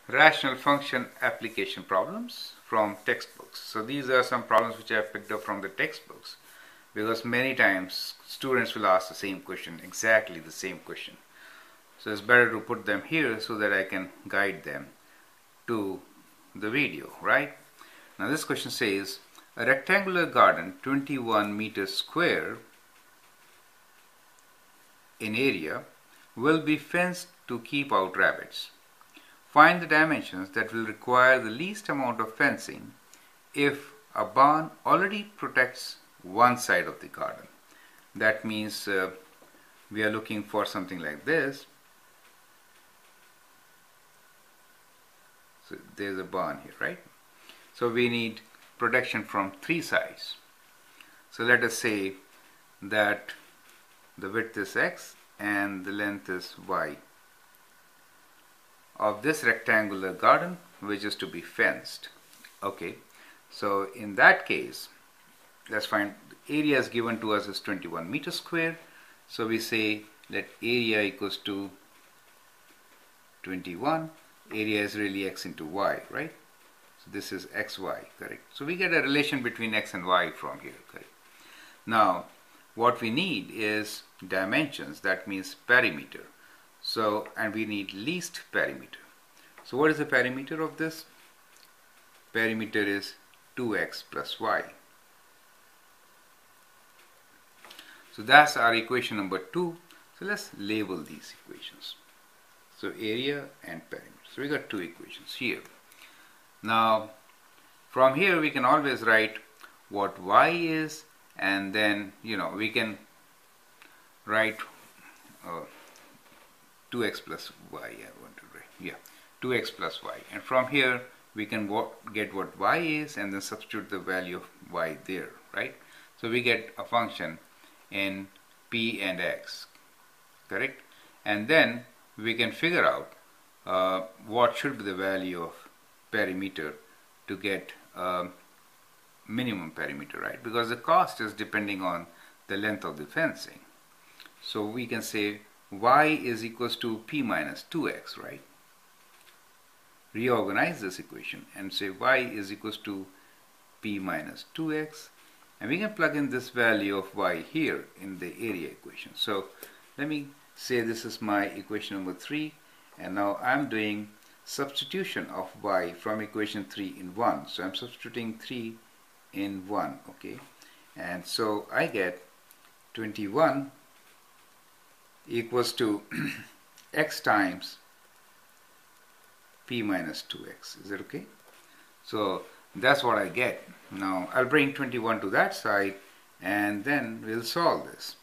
Rational function application problems from textbooks. So these are some problems which I have picked up from the textbooks, because many times students will ask the same question, exactly the same question. So it's better to put them here so that I can guide them to the video, right? Now this question says, a rectangular garden 21 meters square in area will be fenced to keep out rabbits. Find the dimensions that will require the least amount of fencing if a barn already protects one side of the garden. That means we are looking for something like this. So there's a barn here, right? So we need protection from three sides. So let us say that the width is x and the length is y of this rectangular garden, which is to be fenced. Okay, so in that case, let's find the area is given to us is 21 meters square. So we say let area equals to 21. Area is really x into y, right? So this is xy, correct? So we get a relation between x and y from here, correct? Now, what we need is dimensions, that means perimeter. So, and we need least perimeter. So what is the perimeter of this? Perimeter is 2x plus y. So that's our equation number 2. So let's label these equations. So area and perimeter. So we got two equations here. Now, from here we can always write what y is, and then, we can write 2x plus y. I want to write, 2x plus y. And from here we can get what y is and then substitute the value of y there, right? So we get a function in p and x, correct? And then we can figure out what should be the value of perimeter to get minimum perimeter, right? Because the cost is depending on the length of the fencing. So we can say y is equals to p minus 2x, right? Reorganize this equation and say y is equals to p minus 2x, and we can plug in this value of y here in the area equation. So let me say this is my equation number 3, and now I'm doing substitution of y from equation 3 in 1. So I'm substituting 3 in 1, okay? And so I get 21 equals to x times p minus 2x. Is that okay? So that's what I get. Now I'll bring 21 to that side and then we'll solve this.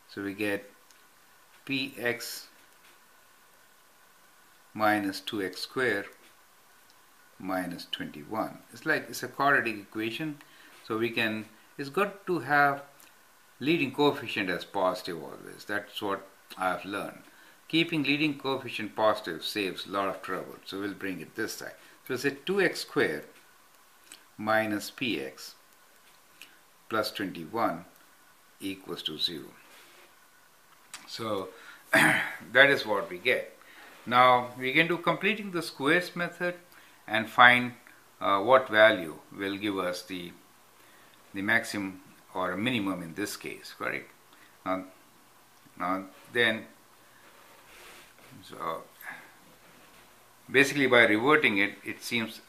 So we get px minus 2x squared minus 21. It's a quadratic equation, so it's good to have leading coefficient as positive always. That's what I've learned. Keeping leading coefficient positive saves a lot of trouble, so we'll bring it this side. So it's a 2x squared minus px plus 21 equals to 0. So that is what we get. Now we can do completing the squares method and find what value will give us the maximum or a minimum in this case, correct? Now then, so basically by reverting it, it seems,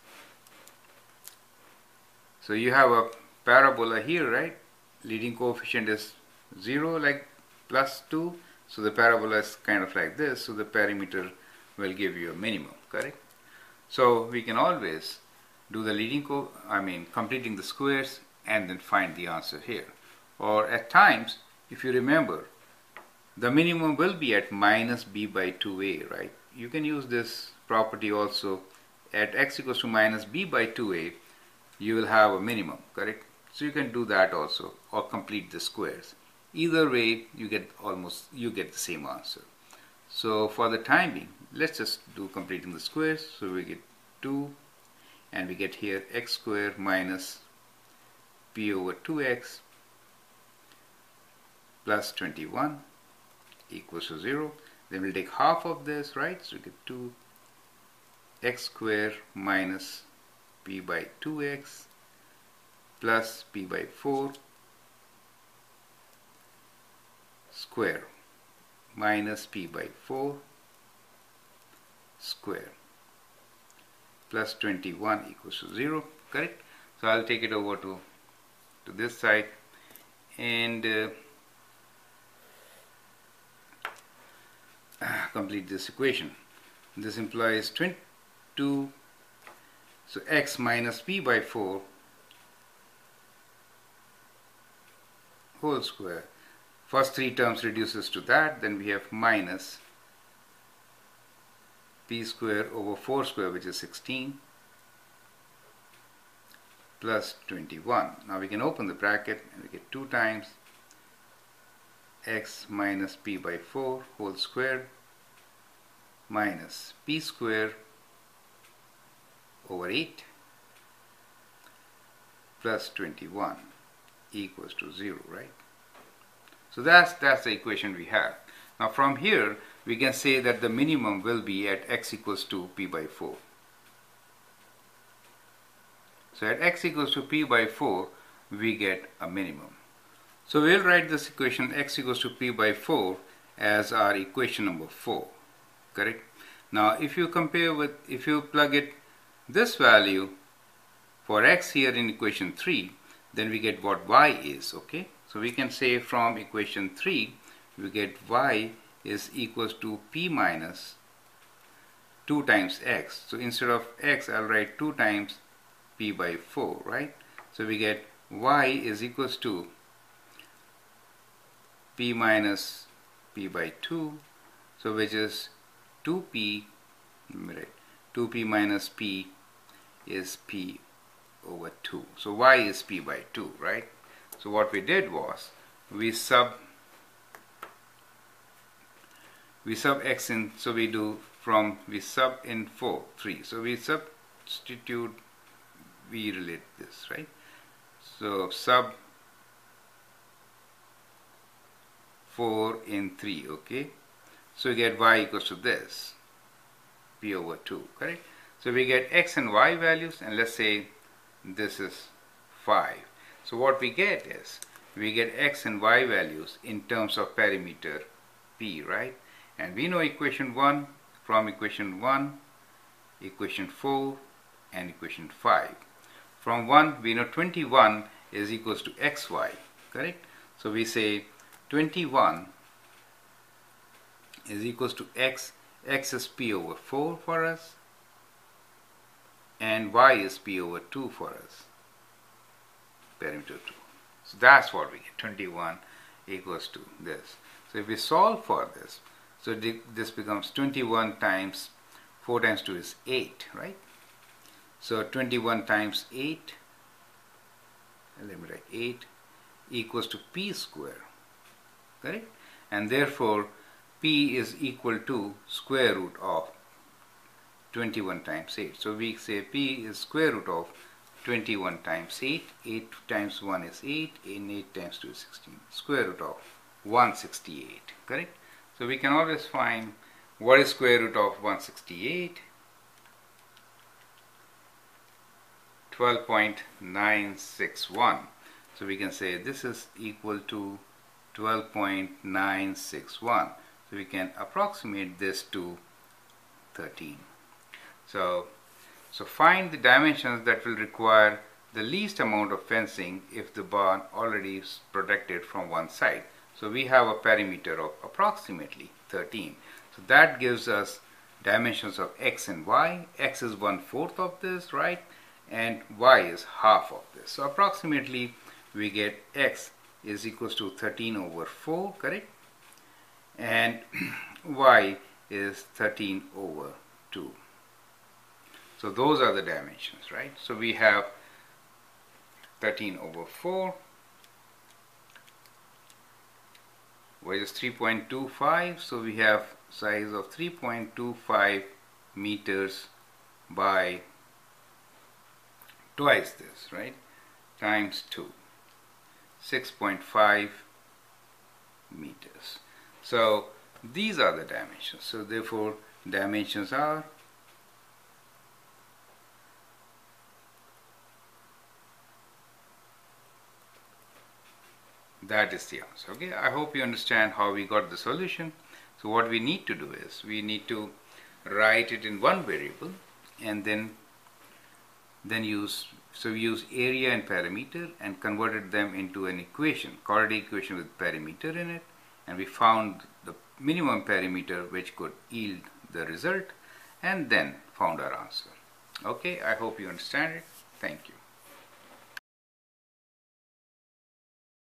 so you have a parabola here, right? Leading coefficient is 0, like plus 2, so the parabola is kind of like this, so the perimeter will give you a minimum, correct? So we can always do the completing the squares and then find the answer here. Or at times, if you remember, the minimum will be at minus b by 2a, right? You can use this property also. At x equals to minus b by 2a, you will have a minimum, correct? So you can do that also, or complete the squares. Either way, you get the same answer. So for the time being, let's just do completing the squares. So we get 2, and we get here x squared minus p over 2x plus 21 equals to 0. Then we'll take half of this, right? So we get x square minus p by 2x plus p by 4 square minus p by 4 square plus 21 equals to 0, correct? So I'll take it over to this side and complete this equation. This implies 22, so x minus p by 4 whole square. First three terms reduces to that, then we have minus p square over 4 square, which is 16, plus 21. Now we can open the bracket and we get 2 times x minus p by 4 whole square minus p square over 8 plus 21 equals to 0, right? So that's the equation we have. Now from here we can say that the minimum will be at x equals to p by 4. So at x equals to p by 4 we get a minimum. So we'll write this equation x equals to p by 4 as our equation number 4, correct? Now if you plug it this value for x here in equation 3, then we get what y is, okay? So we can say from equation 3 we get y is equals to p minus 2 times x. So instead of x I'll write 2 times p by 4, right? So we get y is equals to p minus p by 2, so which is 2p, right? 2p minus p is p over 2. So y is p by 2, right? So what we did was we sub x in, so we sub in 3. So we substitute, we relate this, right? So sub 4 in 3, okay? So we get y equals to this, p over 2, correct? So we get x and y values, and let's say this is 5. So what we get is, we get x and y values in terms of perimeter p, right? And we know equation 1, from equation 1, equation 4, and equation 5. From 1, we know 21 is equals to xy, correct? So we say 21 is equals to x is p over 4 for us, and y is p over 2 for us, perimeter 2. So that's what we get, 21 equals to this. So if we solve for this, so this becomes 21 times 4 times 2 is 8, right? So 21 times 8, let me write 8, equals to p square, correct? And therefore p is equal to square root of 21 times 8. So we say p is square root of 21 times 8. 8 times 1 is 8, and 8 times 2 is 16. Square root of 168, correct? So we can always find what is square root of 168. 12.961. So we can say this is equal to 12.961. So we can approximate this to 13. So find the dimensions that will require the least amount of fencing if the barn already is protected from one side. So we have a perimeter of approximately 13. So that gives us dimensions of x and y. X is 1/4 of this, right? And y is half of this. So approximately we get x is equals to 13 over 4, correct? And y is 13 over 2. So those are the dimensions, right? So we have 13 over 4, which is 3.25. So we have size of 3.25 meters by twice this, right? Times 2, 6.5 meters. So these are the dimensions. So therefore dimensions are That is the answer. Okay, I hope you understand how we got the solution. So what we need to do is we need to write it in one variable and then we use area and perimeter and converted them into an equation, quadratic equation with perimeter in it, and we found the minimum perimeter which could yield the result and then found our answer. Okay, I hope you understand it. Thank you.